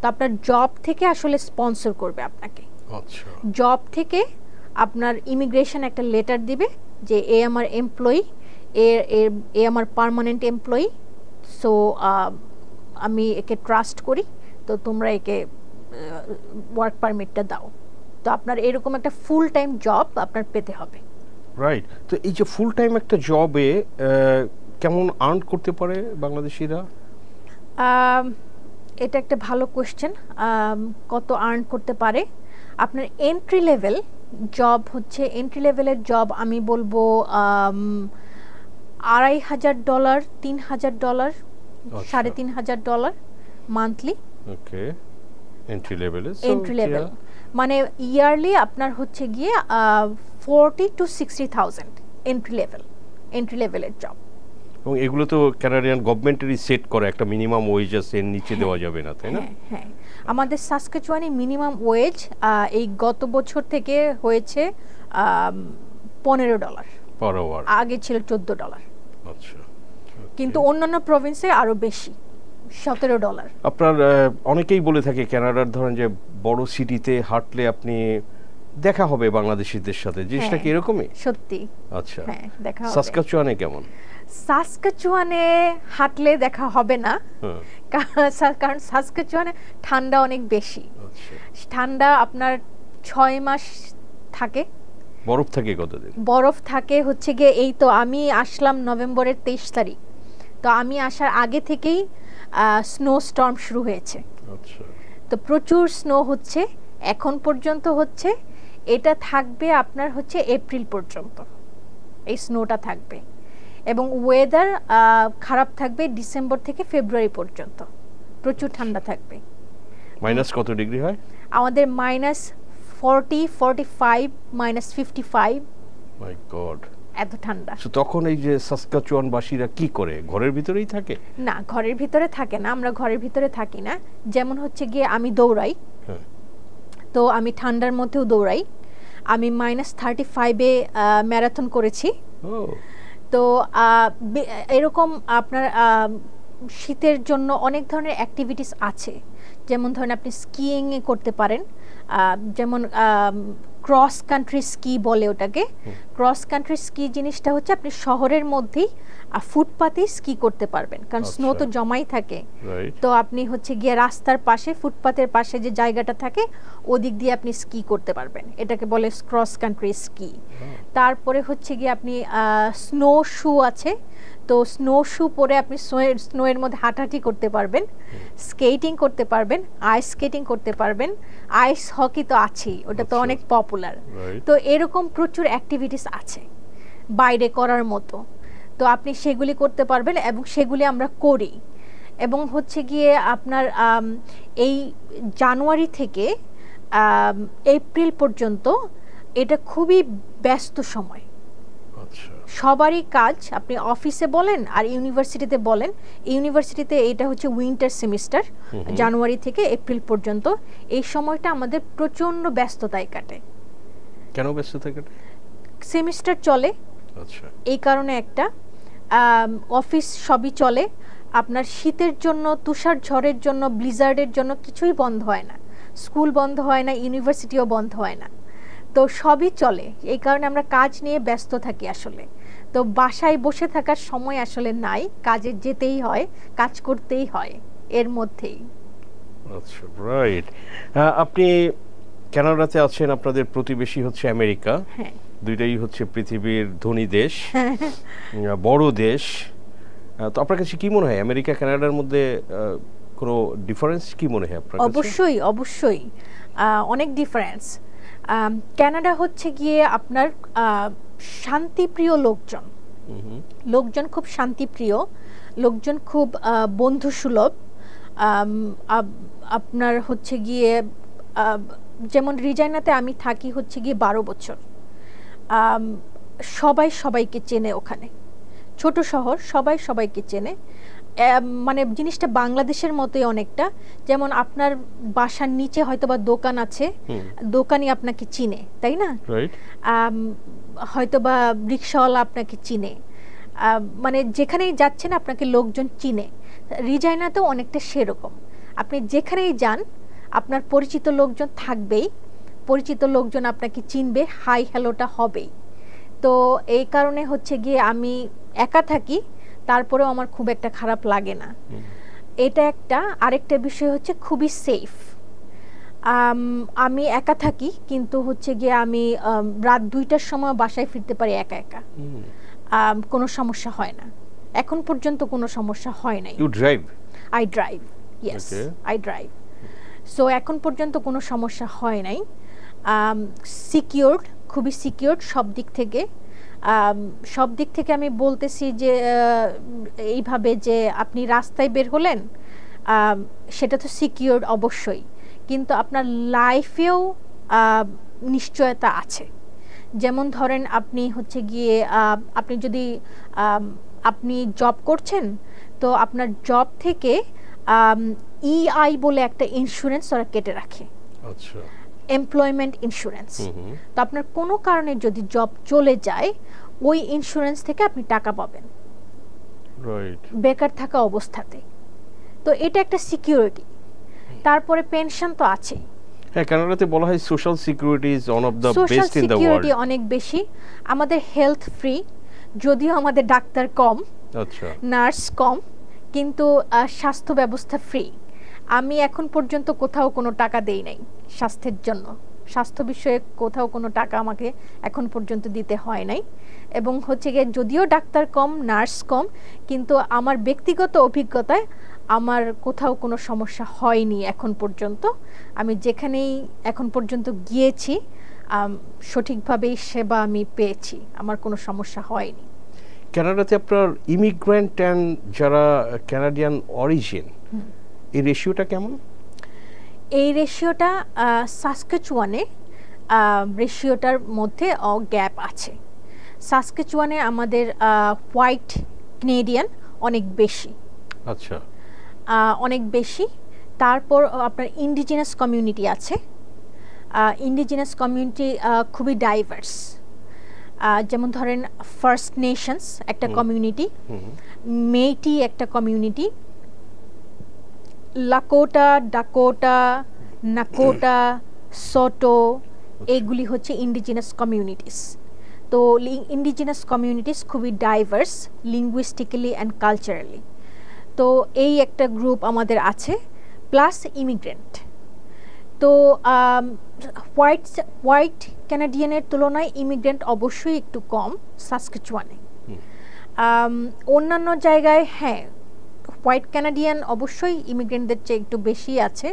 Speaker 2: তো আপনার জব থেকে আসলে স্পন্সর করবে আপনাকে।
Speaker 1: আচ্ছা,
Speaker 2: জব থেকে আপনার ইমিগ্রেশন একটা লেটার দিবে যে এ আমার এমপ্লয়ি, এ আমার পার্মানেন্ট এমপ্লয়ি, সো আমি একে ট্রাস্ট করি, তো তোমরা একে ওয়ার্ক পারমিটটা দাও। তো আপনার এরকম একটা ফুল টাইম জব আপনার পেতে হবে।
Speaker 1: রাইট। তো এই যে ফুল টাইম একটা জবে কেমন আর্ন করতে পারে বাংলাদেশিরা?
Speaker 2: এটা একটা ভালো কোশ্চেন। কত আর্ন করতে পারে? আপনার এন্ট্রি লেভেল জব হচ্ছে, এন্ট্রি লেভেলের জব আমি বলবো $2500, $3000, $3500 মান্থলি।
Speaker 1: ওকে, এন্ট্রি লেভেল।
Speaker 2: এন্ট্রি লেভেল মানে ইয়ারলি আপনার হচ্ছে গিয়ে 40,000 to 60,000 এন্ট্রি লেভেলের জব।
Speaker 1: এবং এগুলো তো কানাডিয়ান গভর্নমেন্টেরই সেট করে একটা মিনিমাম ওয়েজ আছে, এর নিচে দেওয়া যাবে না, তাই না?
Speaker 2: হ্যাঁ, আমাদের সাসকাচুয়ানে মিনিমাম ওয়েজ এই গত বছর থেকে হয়েছে $15
Speaker 1: পার আওয়ার,
Speaker 2: আগে ছিল $14।
Speaker 1: আচ্ছা,
Speaker 2: কিন্তু অন্যান্য প্রভিন্সে আরো বেশি, $17।
Speaker 1: আপনার অনেকেই বলে থাকে কানাডার ধরেন যে বড় সিটিতে হাঁটলে আপনি দেখা হবে বাংলাদেশিদের সাথে, জিনিসটা কি এরকমই?
Speaker 2: সত্যি।
Speaker 1: আচ্ছা,
Speaker 2: হ্যাঁ, দেখা হবে।
Speaker 1: সাসকাচুয়ানে কেমন?
Speaker 2: সাসকাচুয়ানে হাঁটলে দেখা হবে না, কারণ সাসকাচুয়ানে ঠান্ডা অনেক বেশি। ঠান্ডা আপনার 6 মাস থাকে।
Speaker 1: বরফ থাকে কতদিন?
Speaker 2: বরফ থাকে হচ্ছে গিয়ে, এই তো আমি আসলাম নভেম্বরের 23 তারিখ, তো আমি আসার আগে থেকেই স্নো স্টর্ম শুরু হয়েছে।
Speaker 1: আচ্ছা,
Speaker 2: তো প্রচুর স্নো হচ্ছে, এখন পর্যন্ত হচ্ছে। এটা থাকবে আপনার হচ্ছে এপ্রিল পর্যন্ত, এই স্নোটা থাকবে এবং ওয়েদার খারাপ থাকবে ডিসেম্বর থেকে ফেব্রুয়ারি পর্যন্ত, প্রচুর ঠান্ডা থাকবে।
Speaker 1: মাইনাস কত ডিগ্রি হয়?
Speaker 2: আমাদের -40, -45, -55।
Speaker 1: মাই গড,
Speaker 2: এত ঠান্ডা।
Speaker 1: তখন এই যে সাসকাচুয়ান বাসীরা কি করে, ঘরের ভিতরেই থাকে?
Speaker 2: না, ঘরের ভিতরে থাকে না, আমরা ঘরের ভিতরে থাকি না। যেমন হচ্ছে গিয়ে আমি দৌড়াই, তো আমি ঠান্ডার মধ্যেও দৌড়াই। আমি -35-এ ম্যারাথন করেছি। তো এরকম আপনার শীতের জন্য অনেক ধরনের অ্যাক্টিভিটিস আছে, যেমন ধরেন আপনি স্কিইং করতে পারেন, যেমন ক্রস কান্ট্রি স্কি বলে ওটাকে। ক্রস কান্ট্রি স্কি জিনিসটা হচ্ছে আপনি শহরের মধ্যেই ফুটপাতে স্কি করতে পারবেন, কারণ স্নো তো জমাই থাকে। তো আপনি হচ্ছে গিয়ে রাস্তার পাশে ফুটপাতের পাশে যে জায়গাটা থাকে ওদিক দিয়ে আপনি স্কি করতে পারবেন, এটাকে বলে ক্রস কান্ট্রি স্কি। তারপরে হচ্ছে গিয়ে আপনি স্নো শু আছে, তো স্নো শু পরে আপনি স্নোয়ের মধ্যে হাঁটাহাঁটি করতে পারবেন, স্কেটিং করতে পারবেন, আইস স্কেটিং করতে পারবেন, আইস হকি তো আছেই, ওটা তো অনেক পপুলার। তো এরকম প্রচুর অ্যাক্টিভিটিস আছে বাইরে করার মতো, তো আপনি সেগুলি করতে পারবেন এবং সেগুলি আমরা করি। এবং হচ্ছে গিয়ে আপনার এই জানুয়ারি থেকে এপ্রিল পর্যন্ত এটা খুবই ব্যস্ত সময়। সবারই কাজ, আপনি অফিসে বলেন আর ইউনিভার্সিটিতে বলেন, ইউনিভার্সিটিতে এটা হচ্ছে উইন্টার সেমিস্টার, জানুয়ারি থেকে এপ্রিল পর্যন্ত এই সময়টা আমাদের প্রচন্ড ব্যস্ততায় কাটে।
Speaker 1: কেন ব্যস্ততায় কাটে?
Speaker 2: সেমিস্টার চলে, এই কারণে একটা অফিস সবই চলে। আপনার শীতের জন্য, তুষার ঝড়ের জন্য, ব্লিজার্ডের জন্য কিছুই বন্ধ হয় না, স্কুল বন্ধ হয় না, ইউনিভার্সিটিও বন্ধ হয় না, তো সবই চলে। এই কারণে আমরা কাজ নিয়ে ব্যস্ত থাকি আসলে। তো বাসায় বসে থাকার সময় আসলে নাই, কাজে যেতেই হয়, কাজ করতেই হয় এর মধ্যেই।
Speaker 1: আচ্ছা, রাইট। আপনি কানাডাতে আছেন, আপনাদের প্রতিবেশী হচ্ছে আমেরিকা।
Speaker 2: হ্যাঁ,
Speaker 1: দুইটাই হচ্ছে পৃথিবীর ধনী দেশ, বড় দেশ। তো আপনার কাছে কি মনে হয় আমেরিকা কানাডার মধ্যে কোনো ডিফারেন্স কি মনে হয় আপনার কাছে?
Speaker 2: অবশ্যই অবশ্যই অনেক ডিফারেন্স। কানাডা হচ্ছে গিয়ে আপনার শান্তিপ্রিয় লোকজন, লোকজন খুব শান্তিপ্রিয়, লোকজন খুব বন্ধুসুলভ। আপনার হচ্ছে গিয়ে যেমন রিজাইনাতে আমি থাকি হচ্ছে গিয়ে 12 বছর, সবাই সবাইকে চেনে ওখানে, ছোট শহর, সবাই সবাইকে চেনে। মানে জিনিসটা বাংলাদেশের মতোই অনেকটা, যেমন আপনার বাসার নিচে হয়তো বা দোকান আছে, দোকানি আপনাকে চিনে, তাই না? হয়তো বা রিক্সাওয়ালা আপনাকে চিনে, মানে যেখানেই যাচ্ছেন আপনাকে লোকজন চিনে। রিজাইনাতেও অনেকটা সেরকম, আপনি যেখানেই যান আপনার পরিচিত লোকজন থাকবেই, পরিচিত লোকজন আপনাকে চিনবে, হাই হ্যালোটা হবেই। তো এই কারণে হচ্ছে গিয়ে আমি একা থাকি, তারপরেও আমার খুব একটা খারাপ লাগে না, এটা একটা। আরেকটা বিষয় হচ্ছে খুবই সেফ। আমি একা থাকি কিন্তু হচ্ছে গিয়ে আমি রাত 2টার সময় বাসায় ফিরতে পারি একা একা, কোনো সমস্যা হয় না, এখন পর্যন্ত কোনো সমস্যা হয় নাই।
Speaker 1: You drive?
Speaker 2: I drive, yes I drive. So এখন পর্যন্ত কোনো সমস্যা হয় নাই। সিকিউরড, খুবই সিকিউরড সব দিক থেকে। সব দিক থেকে আমি বলতেছি যে এইভাবে যে আপনি রাস্তায় বের হলেন সেটা তো সিকিউরড অবশ্যই, কিন্তু আপনার লাইফেও নিশ্চয়তা আছে। যেমন ধরেন আপনি হচ্ছে গিয়ে আপনি যদি আপনি জব করছেন, তো আপনার জব থেকে ইআই বলে একটা ইন্স্যুরেন্স ওরা কেটে রাখে,
Speaker 1: আচ্ছা,
Speaker 2: এমপ্লয়মেন্ট ইন্স্যুরেন্স। তো আপনার কোনো কারণে যদি জব চলে যায় ওই ইন্স্যুরেন্স থেকে আপনি টাকা পাবেন, বেকার থাকা অবস্থাতে। তো এটা একটা সিকিউরিটি। তারপরে পেনশন তো আছে।
Speaker 1: হ্যাঁ, কানাডাতে বলা হয় social security is one of the best in the world. Security
Speaker 2: অনেক বেশি। আমাদের হেলথ ফ্রি, যদিও আমাদের ডাক্তার কম, আচ্ছা, নার্স কম, কিন্তু স্বাস্থ্য ব্যবস্থা ফ্রি। আমি এখন পর্যন্ত কোথাও কোনো টাকা দেই নাই স্বাস্থ্যের জন্য, স্বাস্থ্য বিষয়ে কোথাও কোনো টাকা আমাকে এখন পর্যন্ত দিতে হয় নাই। এবং হচ্ছে গিয়ে যদিও ডাক্তার কম, নার্স কম, কিন্তু আমার ব্যক্তিগত অভিজ্ঞতায় আমার কোথাও কোনো সমস্যা হয়নি এখন পর্যন্ত। আমি যেখানেই এখন পর্যন্ত গিয়েছি সঠিকভাবেই সেবা আমি পেয়েছি, আমার কোনো সমস্যা হয়নি।
Speaker 1: কানাডাতে আপনার ইমিগ্রেন্ট অ্যান্ড যারা কানাডিয়ান অরিজিন, এই রেশিওটা কেমন?
Speaker 2: এই রেশিওটা সাসকাচুয়ানে রেশিওটার মধ্যে গ্যাপ আছে। সাসকাচুয়ানে আমাদের হোয়াইট কানাডিয়ান অনেক বেশি,
Speaker 1: আচ্ছা,
Speaker 2: অনেক বেশি। তারপর আপনার ইন্ডিজিনাস কমিউনিটি আছে। ইন্ডিজিনাস কমিউনিটি খুবই ডাইভার্স। যেমন ধরেন ফার্স্ট নেশনস একটা কমিউনিটি, মেইটি একটা কমিউনিটি, লাকোটা, ডাকোটা, নাকোটা, সোটো, এইগুলি হচ্ছে ইন্ডিজিনাস কমিউনিটিস। তো ইন্ডিজিনাস কমিউনিটিস খুবই ডাইভার্স লিঙ্গুইস্টিক্যালি অ্যান্ড কালচারালি। তো এই একটা গ্রুপ আমাদের আছে, প্লাস ইমিগ্রেন্ট। তো হোয়াইট ক্যানাডিয়ানের তুলনায় ইমিগ্রেন্ট অবশ্যই একটু কম সাসকাচুয়ানে। অন্যান্য জায়গায় হ্যাঁ হোয়াইট ক্যানাডিয়ান অবশ্যই ইমিগ্রেন্টদের চেয়ে একটু বেশি আছে,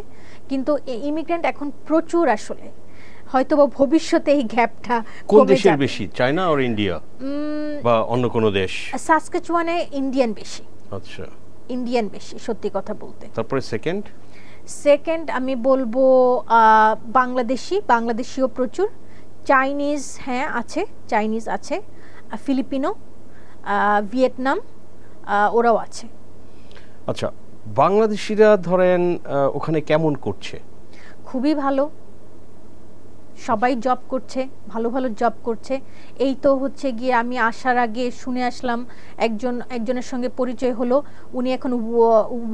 Speaker 2: কিন্তু ইমিগ্রেন্ট এখন প্রচুর আসলে, হয়তো বা ভবিষ্যতে এই গ্যাপটা
Speaker 1: কোন দেশের বেশি, চায়না আর ইন্ডিয়া বা অন্য কোন দেশ?
Speaker 2: সাসকাচুয়ানে ইন্ডিয়ান বেশি।
Speaker 1: আচ্ছা,
Speaker 2: ইন্ডিয়ান বেশি সত্যি কথা বলতে।
Speaker 1: তারপরে সেকেন্ড
Speaker 2: আমি বলবো বাংলাদেশিও প্রচুর, চাইনিজ হ্যাঁ আছে, চাইনিজ আছে, ফিলিপিনো, ভিয়েতনাম ওরাও আছে।
Speaker 1: আচ্ছা, বাংলাদেশিরা ধরেন ওখানে কেমন করছে?
Speaker 2: খুবই ভালো, সবাই জব করছে, ভালো ভালো জব করছে। এই তো হচ্ছে গিয়ে আমি আসার আগে শুনে আসলাম, একজনের সঙ্গে পরিচয় হলো, উনি এখন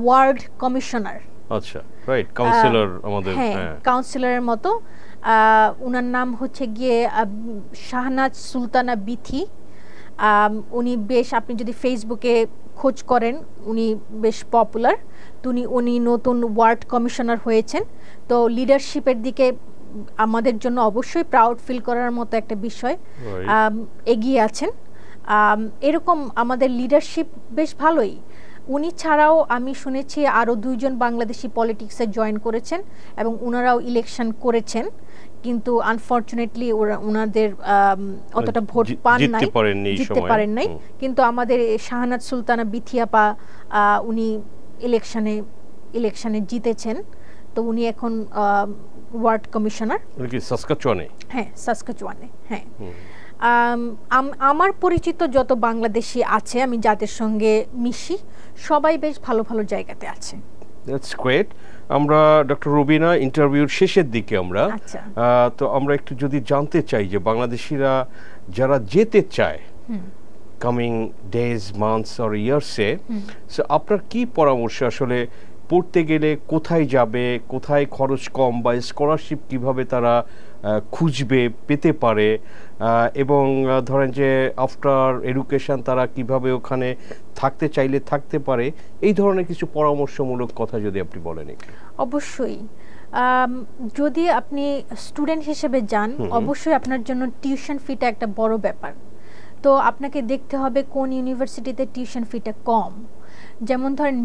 Speaker 2: ওয়ার্ড কমিশনার।
Speaker 1: আচ্ছা, রাইট, কাউন্সিলর আমাদের।
Speaker 2: হ্যাঁ, কাউন্সিলরের মতো। উনার নাম হচ্ছে গিয়ে শাহনাজ সুলতানা বিথি। উনি বেশ, আপনি যদি ফেসবুকে খোঁজ করেন উনি বেশ পপুলার। তো উনি নতুন ওয়ার্ড কমিশনার হয়েছেন। তো লিডারশিপের দিকে আমাদের জন্য অবশ্যই প্রাউড ফিল করার মতো একটা বিষয়, এগিয়ে আছেন। এরকম আমাদের লিডারশিপ বেশ ভালোই। উনি ছাড়াও আমি শুনেছি আরও 2 জন বাংলাদেশি পলিটিক্সে জয়েন করেছেন এবং ওনারাও ইলেকশন করেছেন, কিন্তু আনফরচুনেটলি ওনাদের অতটা ভোট জিততে পারেন নাই। কিন্তু আমাদের শাহনাজ সুলতানা বিথিয়াপা উনি ইলেকশনে জিতেছেন। তো উনি এখন ওয়ার্ড কমিশনার। হ্যাঁ, সাসকাচুয়ানে। হ্যাঁ, আমার পরিচিত যত বাংলাদেশি আছে, আমি যাদের সঙ্গে মিশি, সবাই বেশ ভালো ভালো জায়গাতে আছে।
Speaker 1: That's great. আমরা ডক্টর রুবিনা ইন্টারভিউর শেষের দিকে আমরা, তো আমরা একটু যদি জানতে চাই যে বাংলাদেশিরা যারা যেতে চায় কামিং ডেজ, মান্থস অর ইয়ার্সে, সো আপনার কি পরামর্শ? আসলে পড়তে গেলে কোথায় যাবে, কোথায় খরচ কম, বা স্কলারশিপ কিভাবে তারা খুঁজবে, পেতে পারে, এবং ধরেন যে আফটার এডুকেশন তারা কিভাবে ওখানে থাকতে চাইলে থাকতে পারে, এই ধরনের কিছু পরামর্শমূলক কথা যদি আপনি বলেন।
Speaker 2: অবশ্যই, যদি আপনি স্টুডেন্ট হিসেবে যান, অবশ্যই আপনার জন্য টিউশন ফিটা একটা বড় ব্যাপার। তো আপনাকে দেখতে হবে কোন ইউনিভার্সিটিতে টিউশন ফিটা কম। যেমন ধরেন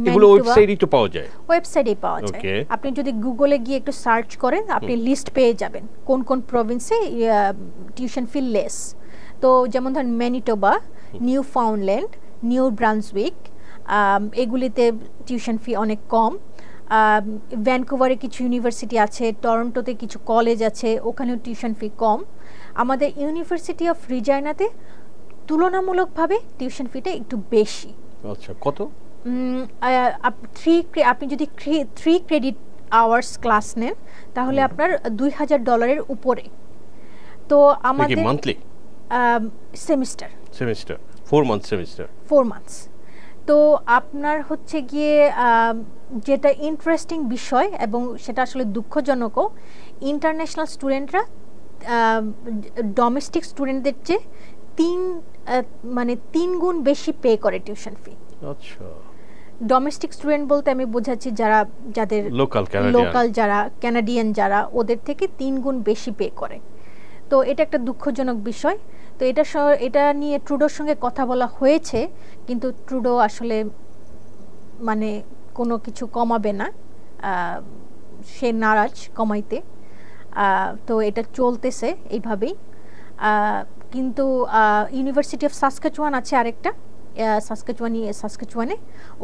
Speaker 2: ওয়েবসাইটে পাওয়া যায়। আপনি যদি গুগলে গিয়ে একটু সার্চ করেন, আপনি লিস্ট পেয়ে যাবেন কোন কোন প্রভিন্সে টিউশন ফি লেস। তো যেমন ধরেন ম্যানিটোবা, নিউ ফাউন্ডল্যান্ড, নিউ ব্রান্সউইক, এগুলিতে টিউশন ফি অনেক কম। ভ্যানকুভারে কিছু ইউনিভার্সিটি আছে, টরন্টোতে কিছু কলেজ আছে, ওখানেও টিউশন ফি কম। আমাদের ইউনিভার্সিটি অফ রিজাইনাতে তুলনামূলকভাবে টিউশন ফিটা একটু বেশি।
Speaker 1: আচ্ছা, কত?
Speaker 2: আপনি যদি 3 ক্রেডিট আওয়ার্স ক্লাস নেন তাহলে আপনার $2000 উপরে। তো আমাদের
Speaker 1: মান্থলি
Speaker 2: সেমিস্টার
Speaker 1: 4 মান্থস।
Speaker 2: তো আপনার হচ্ছে গিয়ে যেটা ইন্টারেস্টিং বিষয় এবং সেটা আসলে দুঃখজনকও, ইন্টারন্যাশনাল স্টুডেন্টরা ডোমেস্টিক স্টুডেন্টদের চেয়ে 3 গুণ বেশি পে করে টিউশন ফি।
Speaker 1: আচ্ছা,
Speaker 2: ডোমেস্টিক স্টুডেন্ট বলতে আমি বোঝাচ্ছি যাদের লোকাল যারা ক্যানাডিয়ান যারা, ওদের থেকে 3 গুণ বেশি পে করে। তো এটা একটা দুঃখজনক বিষয়। তো এটা নিয়ে ট্রুডোর সঙ্গে কথা বলা হয়েছে, কিন্তু ট্রুডো আসলে কোনো কিছু কমাবে না, সে নারাজ কমাইতে। তো এটা চলতেছে এইভাবেই। কিন্তু ইউনিভার্সিটি অফ সাসকাচুয়ান আছে আরেকটা, সাসকাচুয়ানে,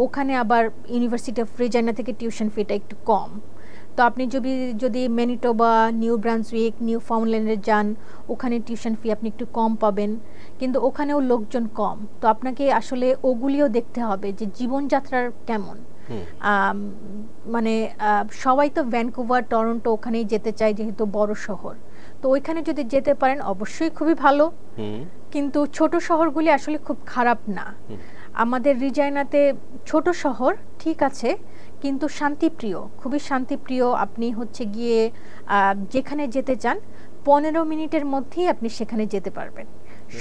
Speaker 2: ওখানে আবার ইউনিভার্সিটি অফ রেজিনা থেকে টিউশন ফিটা একটু কম। তো আপনি যদি ম্যানিটোবা, নিউ ব্রান্সউইক, নিউ ফাউন্ডল্যান্ডে যান, ওখানে টিউশন ফি আপনি একটু কম পাবেন, কিন্তু ওখানেও লোকজন কম। তো আপনাকে আসলে ওগুলিও দেখতে হবে যে জীবনযাত্রার কেমন। সবাই তো ভ্যানকুভার, টরন্টো ওখানেই যেতে চায় যেহেতু বড় শহর। তো ওইখানে যদি যেতে পারেন অবশ্যই খুবই ভালো, কিন্তু ছোট শহরগুলি আসলে খুব খারাপ না। আমাদের রিজাইনাতে ছোট শহর ঠিক আছে, কিন্তু শান্তিপ্রিয়, খুবই শান্তিপ্রিয়। আপনি হচ্ছে গিয়ে যেখানে যেতে চান 15 মিনিটের মধ্যেই আপনি সেখানে যেতে পারবেন।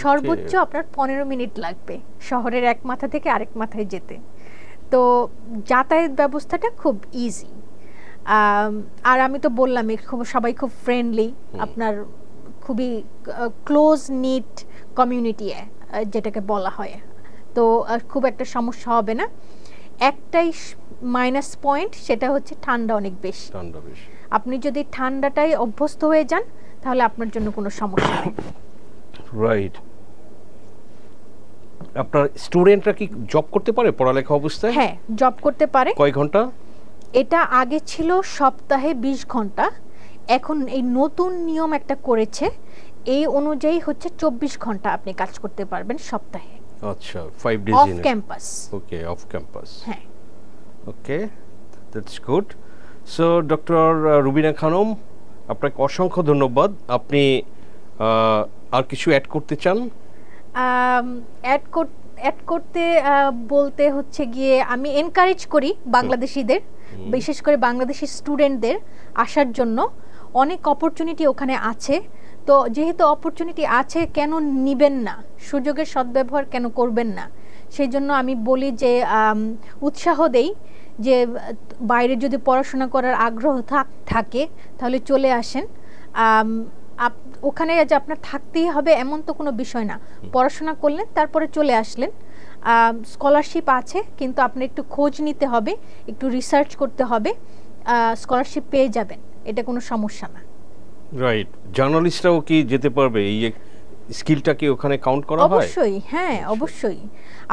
Speaker 2: সর্বোচ্চ আপনার 15 মিনিট লাগবে শহরের এক মাথা থেকে আরেক মাথায় যেতে। তো যাতায়াত ব্যবস্থাটা খুব ইজি। আর আমি তো বললাম সবাই খুব ফ্রেন্ডলি, আপনার খুবই ক্লোজ নিট কমিউনিটি যেটাকে বলা হয়, তো খুব একটা সমস্যা হবে না। একটাই মাইনাস পয়েন্ট, সেটা হচ্ছে ঠান্ডা অনেক বেশি। আপনি যদি ঠান্ডাটাই অভ্যস্ত হয়ে যান তাহলে আপনার জন্য কোনো সমস্যা নেই।
Speaker 1: রাইট। আপনার স্টুডেন্টরা কি জব করতে পারে পড়ালেখা অবস্থায়?
Speaker 2: হ্যাঁ, জব করতে পারে।
Speaker 1: কয় ঘন্টা?
Speaker 2: এটা আগে ছিল সপ্তাহে 20 ঘন্টা, এখন এই নতুন নিয়ম একটা করেছে, এই অনুযায়ী হচ্ছে 24 ঘন্টা আপনি কাজ করতে পারবেন সপ্তাহে।
Speaker 1: আচ্ছা, 5 days
Speaker 2: off campus.
Speaker 1: Okay, off campus.
Speaker 2: হ্যাঁ,
Speaker 1: okay, that's good. So doctor Rubina Khanam, আপনাকে অসংখ্য ধন্যবাদ। আপনি আর কিছু অ্যাড করতে চান?
Speaker 2: অ্যাড করতে বলতে হচ্ছে গিয়ে আমি এনকারেজ করি বাংলাদেশিদের, বিশেষ করে বাংলাদেশি স্টুডেন্টদের আসার জন্য। অনেক অপরচুনিটি ওখানে আছে, তো যেহেতু অপরচুনিটি আছে কেন নিবেন না, সুযোগের সদ্ব্যবহার কেন করবেন না, সেই জন্য আমি বলি যে উৎসাহ দেই যে বাইরে যদি পড়াশোনা করার আগ্রহ থাকে তাহলে চলে আসেন। ওখানে যে আপনার থাকতেই হবে এমন তো কোনো বিষয় না, পড়াশোনা করলেন তারপরে চলে আসলেন। স্কলারশিপ আছে, কিন্তু আপনি একটু খোঁজ নিতে হবে, একটু রিসার্চ করতে হবে, স্কলারশিপ পেয়ে যাবেন, এটা কোনো সমস্যা না।
Speaker 1: রাইট। জার্নালিস্টরাও কি যেতে পারবে? এই স্কিলটা কি ওখানে কাউন্ট করা হয়?
Speaker 2: অবশ্যই, হ্যাঁ অবশ্যই।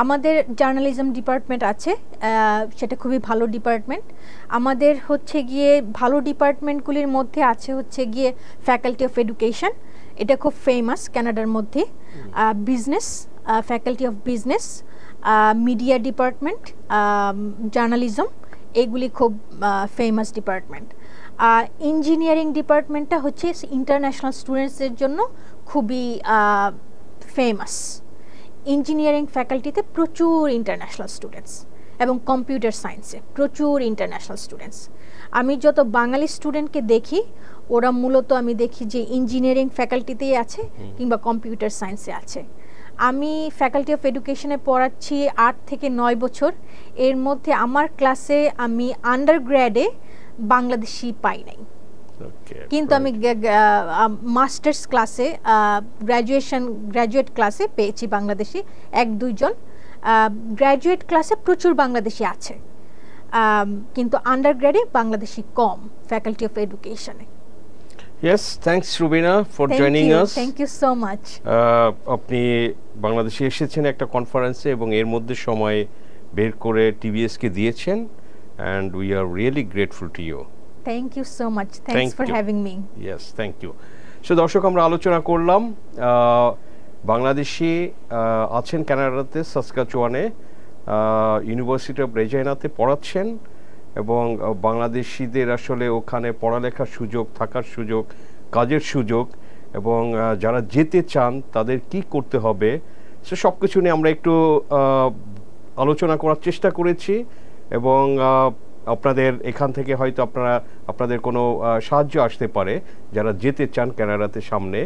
Speaker 2: আমাদের জার্নালিজম ডিপার্টমেন্ট আছে, সেটা খুবই ভালো ডিপার্টমেন্ট। আমাদের হচ্ছে গিয়ে ভালো ডিপার্টমেন্টগুলির মধ্যে আছে হচ্ছে গিয়ে ফ্যাকাল্টি অফ এডুকেশন, এটা খুব ফেমাস কানাডার মধ্যে। Business, faculty of business, media department, journalism, এগুলি খুব ফেমাস ডিপার্টমেন্ট। ইঞ্জিনিয়ারিং ডিপার্টমেন্টটা হচ্ছে ইন্টারন্যাশনাল স্টুডেন্টসদের জন্য খুবই ফেমাস। ইঞ্জিনিয়ারিং ফ্যাকাল্টিতে প্রচুর ইন্টারন্যাশনাল স্টুডেন্টস, এবং কম্পিউটার সায়েন্সে প্রচুর ইন্টারন্যাশনাল স্টুডেন্টস। আমি যত বাঙালি স্টুডেন্টকে দেখি, ওরা মূলত আমি দেখি যে ইঞ্জিনিয়ারিং ফ্যাকাল্টিতেই আছে কিংবা কম্পিউটার সায়েন্সে আছে। আমি ফ্যাকাল্টি অফ এডুকেশনে পড়াচ্ছি 8 থেকে 9 বছর। এর মধ্যে আমার ক্লাসে আমি আন্ডারগ্র্যাডে বাংলাদেশি পাই নাই, কিন্তু আমি মাস্টার্স ক্লাসে, গ্র্যাজুয়েট ক্লাসে পেয়েছি বাংলাদেশি 1-2 জন। গ্র্যাজুয়েট ক্লাসে প্রচুর বাংলাদেশি আছে, কিন্তু আন্ডারগ্র্যাডে বাংলাদেশি কম ফ্যাকাল্টি অফ এডুকেশনে।
Speaker 1: Yes, thanks Rubina for joining us.
Speaker 2: Thank you so much.
Speaker 1: আপনি বাংলাদেশে এসেছেন একটা কনফারেন্সে এবং এর মধ্যে সময় বের করে টিভিএস কে দিয়েছেন, and we are really grateful to you.
Speaker 2: Thank you so much. Thanks for having me.
Speaker 1: Yes, thank you. So দর্শক, আমরা আলোচনা করলাম বাংলাদেশি আছেন কানাডাতে, সাসকাচুয়ানে, ইউনিভার্সিটি অফ রেজিনাতে পড়াচ্ছেন, এবং বাংলাদেশিদের আসলে ওখানে পড়ালেখার সুযোগ, থাকার সুযোগ, কাজের সুযোগ, এবং যারা যেতে চান তাদের কি করতে হবে, সে সব কিছু নিয়ে আমরা একটু আলোচনা করার চেষ্টা করেছি। এবং আপনাদের এখান থেকে হয়তো আপনাদের কোনো সাহায্য আসতে পারে যারা যেতে চান কানাডাতে সামনে,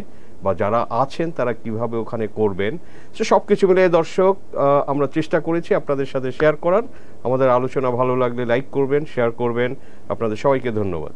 Speaker 1: বা যারা আছেন তারা কিভাবে ওখানে করবেন। সে সব কিছু মিলে দর্শক আমরা চেষ্টা করেছি আপনাদের সাথে শেয়ার করার। আমাদের আলোচনা ভালো লাগলে লাইক করবেন, শেয়ার করবেন। আপনাদের সবাইকে ধন্যবাদ।